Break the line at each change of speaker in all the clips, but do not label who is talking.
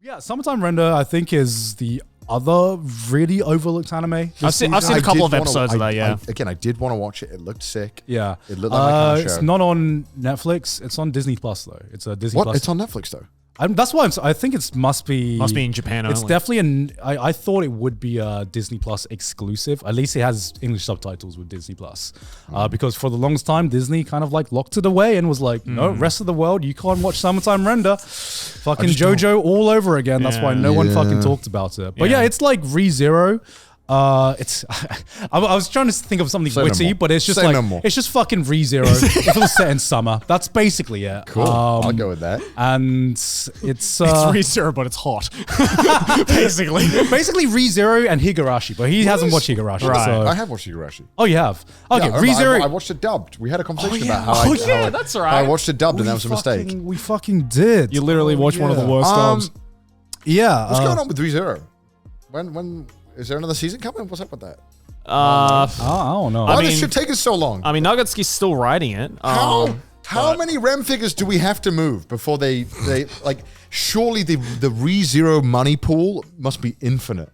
Yeah, Summertime Render, I think, is the other really overlooked anime.
I've seen a couple of episodes of that, yeah.
I did want to watch it. It looked sick.
Yeah.
It looked like my kind of show.
It's not on Netflix. It's on Disney Plus, though. It's a Disney Plus.
It's on Netflix, though.
That's why I think it must be
in Japan only.
It's definitely I thought it would be a Disney Plus exclusive. At least it has English subtitles with Disney Plus. Because for the longest time, Disney kind of like locked it away and was like, no, rest of the world, you can't watch Summertime Render. Fucking JoJo all over again. That's why no one fucking talked about it. But yeah, it's like ReZero. It's I was trying to think of something witty, but it's just it's just fucking ReZero. If it was set in summer, that's basically it.
Cool. I'll go with that.
And it's
ReZero, but it's hot. basically
ReZero and Higurashi, but he hasn't watched Higurashi.
Right.
So.
I have watched Higurashi.
Oh, you have? Okay,
yeah,
ReZero.
I watched it dubbed. We had a conversation about how
that's right.
I watched it dubbed, and that was a mistake.
We fucking did.
You literally watched one of the worst dubs.
Yeah.
What's going on with ReZero? When is there another season coming? What's up with that?
I don't know.
Why this shit take us so long?
I mean, Nuggetski's still writing it.
How many REM figures do we have to move before they like? Surely the ReZero money pool must be infinite.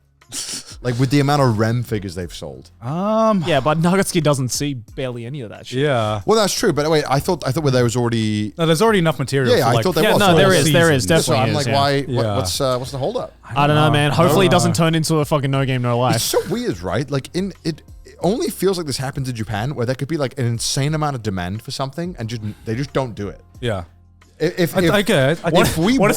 Like with the amount of REM figures they've sold.
Yeah, but Nuggetski doesn't see barely any of that shit.
Yeah.
Well, that's true. But wait, I thought there was already.
No, there's already enough material.
Yeah,
for
I thought there was.
No, there is definitely.
So I'm like, why?
Yeah.
What's the holdup?
I don't know, man. Hopefully, it doesn't turn into a fucking No Game No Life.
It's so weird, right? Like it only feels like this happens in Japan, where there could be like an insane amount of demand for something, and they just don't do it.
Yeah.
What if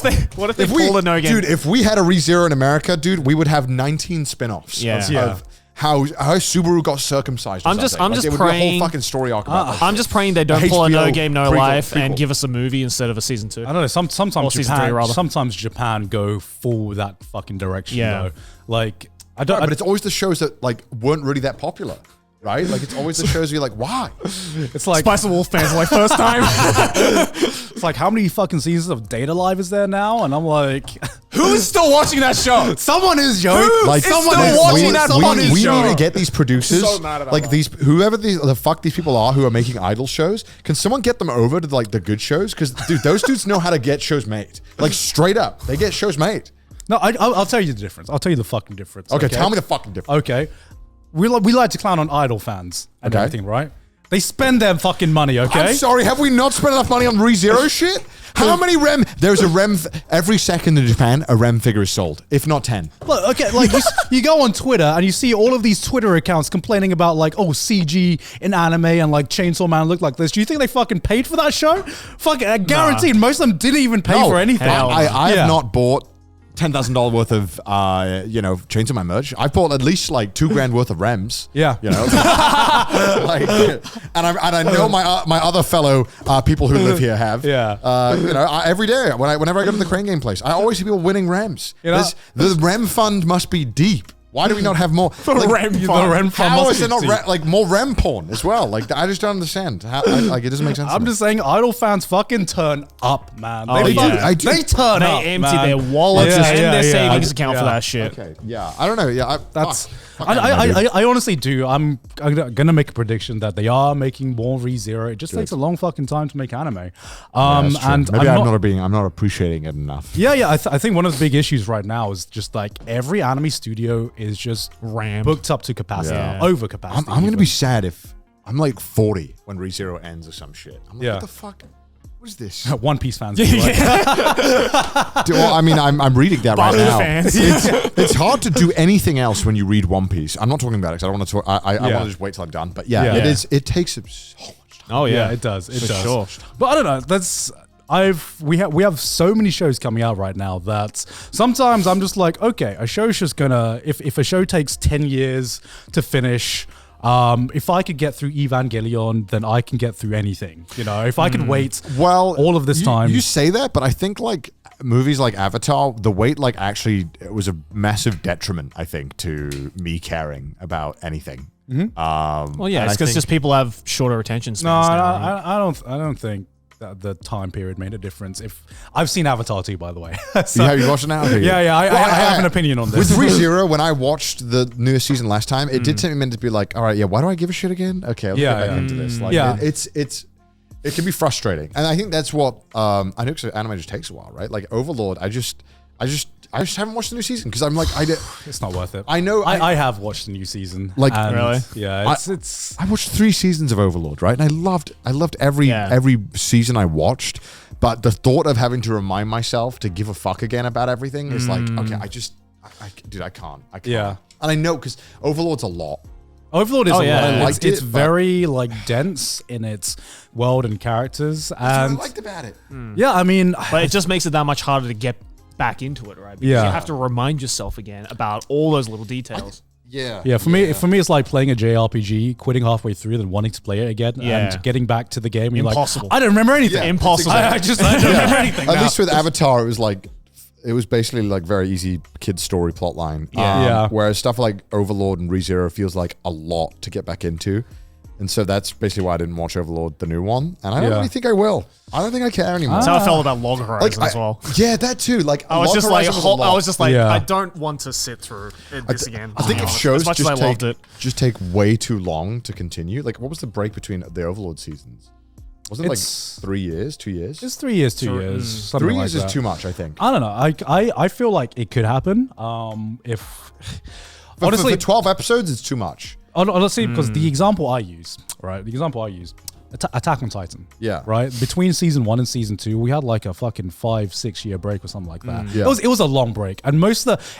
they pull a No Game?
Dude, if we had a ReZero in America, dude, we would have 19 spin-offs of how Subaru got circumcised.
I'm just
it would be
praying.
a whole fucking story arc about that.
I'm just praying they don't pull a No
HBO
Game No
prequel.
Life and give us a movie instead of a season 2.
I don't know. Sometimes
season 3, rather.
Sometimes Japan go full that fucking direction.
Yeah.
Though. Like
But it's always the shows that like weren't really that popular. Right? Like, it's always the shows where you're like, why?
It's like
Spice of Wolf fans are like, first time.
It's like, how many fucking seasons of Data Live is there now? And I'm like,
who's still watching that show?
Someone is, Joe.
Like,
someone is watching that fucking
we
show.
need to get these producers,
So mad about
like
that.
whoever the fuck these people are who are making idol shows. Can someone get them over to like the good shows? Because dude, those dudes know how to get shows made. Like straight up, they get shows made.
No, I'll tell you the difference. I'll tell you the fucking difference.
Okay, tell me the fucking difference.
Okay. We like to clown on idol fans and everything, right? They spend their fucking money, okay?
I'm sorry, have we not spent enough money on ReZero shit? How many REM? There's a REM every second in Japan. A REM figure is sold, if not 10.
Look, okay, like you go on Twitter and you see all of these Twitter accounts complaining about like, oh, CG in anime and like Chainsaw Man look like this. Do you think they fucking paid for that show? Fucking, I guaranteed most of them didn't even pay for anything.
I have not bought $10,000 worth of Chainsaw Man merch. I bought at least like $2,000 worth of REMs.
Yeah,
you know, and I know my other fellow people who live here have.
Yeah,
every day whenever I go to the Crane Game place, I always see people winning REMs. The REM fund must be deep. Why do we not have more?
The REM fund.
How is there not like more REM porn as well? Like I just don't understand. How, like it doesn't make sense.
I'm just saying, idol fans fucking turn up, man.
They do.
They turn up.
They empty
man.
their wallets and their savings account
yeah.
for that shit.
Okay, yeah, I don't know. Yeah,
I honestly do. I'm gonna make a prediction that they are making more ReZero. It just takes a long fucking time to make anime. And
maybe I'm not appreciating it enough.
Yeah. I think one of the big issues right now is just like every anime studio is just booked up to capacity, over capacity.
I'm gonna be sad if I'm like 40 when ReZero ends or some shit. I'm like, what the fuck? What is this?
One Piece fans.
Well, I mean, I'm reading that right now. It's hard to do anything else when you read One Piece. I'm not talking about it because I don't want to talk. I want to just wait till I'm done. But yeah, it is. It takes so much time.
Oh yeah, it does. It does.
Sure.
But I don't know. We have so many shows coming out right now that sometimes I'm just like, okay, a show's just gonna if a show takes 10 years to finish. If I could get through Evangelion, then I can get through anything. You know, if I could wait all of this time.
You say that, but I think like movies like Avatar, the wait like actually it was a massive detriment, I think, to me caring about anything.
Well, yeah, it's because just people have shorter attention spans.
I don't think that the time period made a difference. If I've seen Avatar too, by the way.
So, have you watched it now?
Yeah. I have an opinion on this.
With ReZero, when I watched the newest season last time, it did take me a minute to be like, all right, why do I give a shit again? Okay, let's get back into this. Like, it can be frustrating, and I think that's what I know. Because anime just takes a while, right? Like Overlord, I just I just haven't watched the new season because I'm like,
It's not worth it.
I know.
I have watched the new season.
Like,
really?
Yeah, it's.
I watched 3 seasons of Overlord, right? And I loved every season I watched. But the thought of having to remind myself to give a fuck again about everything is like, okay, I can't.
Yeah.
And I know because Overlord's a lot.
Overlord is a lot.
I liked
It's
it, but-
very like dense in its world and characters.
That's what I
And
liked about it.
yeah, I mean,
But it just makes it that much harder to get back into it, right? Because
Yeah.
you have to remind yourself again about all those little details.
Yeah.
for me, it's like playing a JRPG, quitting halfway through, then wanting to play it again, and getting back to the game. And you're
Impossible.
like, I don't remember anything.
Yeah,
Impossible.
I don't remember anything.
At
now.
least with Avatar, it was basically like very easy kid story plot line.
Yeah.
Whereas stuff like Overlord and ReZero feels like a lot to get back into. And so that's basically why I didn't watch Overlord, the new one. And I don't really think I will. I don't think I care anymore.
That's how I felt about Log Horizon as well.
Yeah, that too. Like
I was
Log
just like,
Horizon was a lot.
I was just like,
Yeah.
I don't want to sit through this again.
I think
to be
if
honest.
shows
as much as I loved it.
just take way too long to continue. Like, what was the break between the Overlord seasons? Wasn't it
It's-
like 3 years, 2 years?
It's 3 years, 2 years. Something
3
like
years
that.
is too much, I think.
I don't know. I feel like it could happen. If honestly,
for 12 episodes, it's too much.
honestly, because the example I use, Attack on Titan.
Yeah.
Right. Between season 1 and season 2, we had like a fucking 5-6 year break or something like that.
Yeah.
It was a long break, and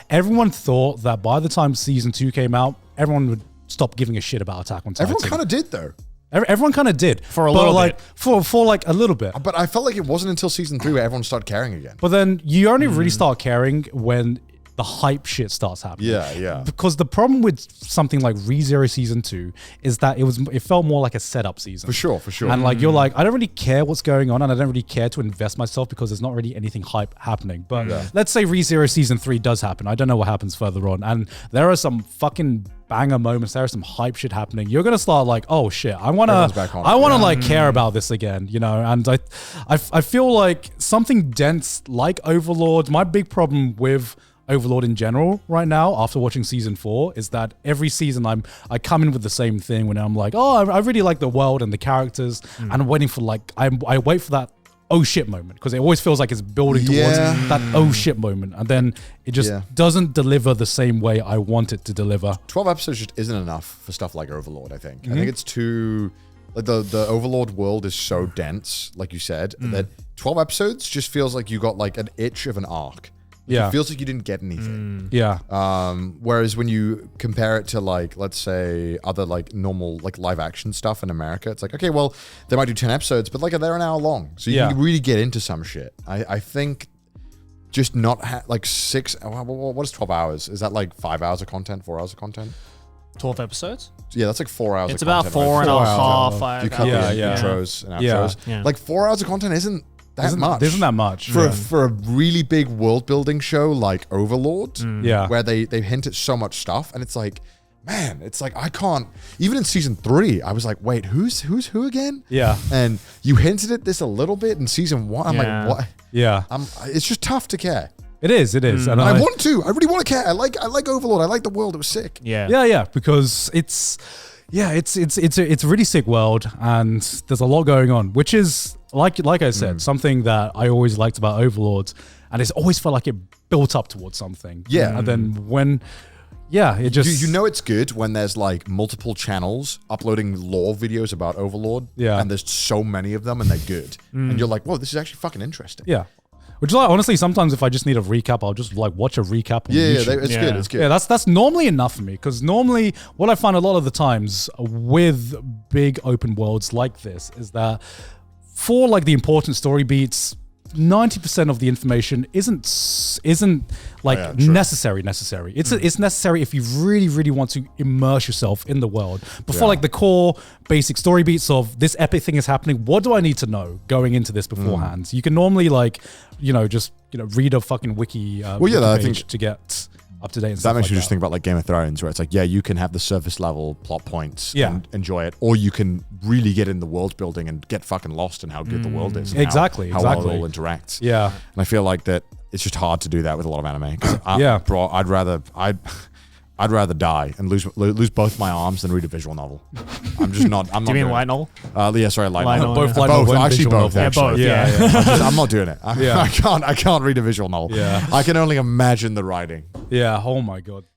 everyone thought that by the time season 2 came out, everyone would stop giving a shit about Attack on Titan.
Everyone kind of did, though.
Everyone kind of did
For a little
like,
bit.
For like a little bit.
But I felt like it wasn't until season 3 where everyone started caring again.
But then you only really start caring when the hype shit starts happening.
Yeah.
Because the problem with something like ReZero Season 2 is that it felt more like a setup season.
For sure.
And like you're like, I don't really care what's going on, and I don't really care to invest myself because there's not really anything hype happening. But let's say ReZero Season 3 does happen. I don't know what happens further on. And there are some fucking banger moments. There are some hype shit happening. You're gonna start like, oh shit, I wanna like care about this again, you know? And I feel like something dense like Overlord, my big problem with Overlord in general right now after watching season 4 is that every season I come in with the same thing when I'm like, oh, I really like the world and the characters, and I'm waiting for like I wait for that oh shit moment because it always feels like it's building towards that oh shit moment, and then it just doesn't deliver the same way I want it to deliver.
12 episodes just isn't enough for stuff like Overlord, I think. I think it's too... Like the Overlord world is so dense, like you said, that 12 episodes just feels like you got like an itch of an arc. It feels like you didn't get anything. Whereas when you compare it to like, let's say other like normal like live action stuff in America, it's like, okay, well, they might do 10 episodes, but like they're an hour long. So you can really get into some shit. I think just not like 6, what is 12 hours? Is that like 5 hours of content, 4 hours of content?
12 episodes?
Yeah, that's like 4 hours
It's
of
about
content.
4 and a half,
You
5
cut
hours.
the intros and outros.
Yeah.
Like 4 hours of content isn't much.
Isn't that much?
For a really big world building show like Overlord, where they hint at so much stuff, and it's like, man, it's like I can't. Even in season 3, I was like, wait, who's who again?
Yeah.
And you hinted at this a little bit in season 1. I'm like, what?
Yeah.
It's just tough to care.
It is. And
I want to. I really want to care. I like Overlord. I like the world. It was sick.
Yeah, because it's a really sick world, and there's a lot going on, which is like I said, something that I always liked about Overlord, and it's always felt like it built up towards something.
Yeah.
And then when it just
You know it's good when there's like multiple channels uploading lore videos about Overlord, and there's so many of them and they're good, and you're like, whoa, this is actually fucking interesting.
Yeah. Which, like, honestly, sometimes if I just need a recap, I'll just like watch a recap on YouTube.
It's good. It's good.
Yeah, that's normally enough for me, because normally what I find a lot of the times with big open worlds like this is that for like the important story beats, 90% of the information isn't like necessary. It's necessary if you really want to immerse yourself in the world. But for like the core basic story beats of this epic thing is happening, what do I need to know going into this beforehand? You can normally like, just read a fucking wiki, wiki
I
page
think
to get up to date. And
that
stuff
makes
like
you just think about like Game of Thrones, where it's like, you can have the surface level plot points and enjoy it, or you can really get in the world building and get fucking lost in how good the world is. And how well it all interacts.
Yeah.
And I feel like that it's just hard to do that with a lot of anime. I'd rather die and lose both my arms than read a visual novel. I'm just not. I'm
Do
not
you mean
doing
light
it.
novel?
Yeah, sorry, light
Light
novel.
novel,
Both
yeah.
light novel and
Actually,
visual
both.
novel.
Yeah,
Actually.
both.
Yeah.
I'm not doing it.
Yeah.
I can't read a visual novel.
Yeah.
I can only imagine the writing.
Yeah. Oh my god.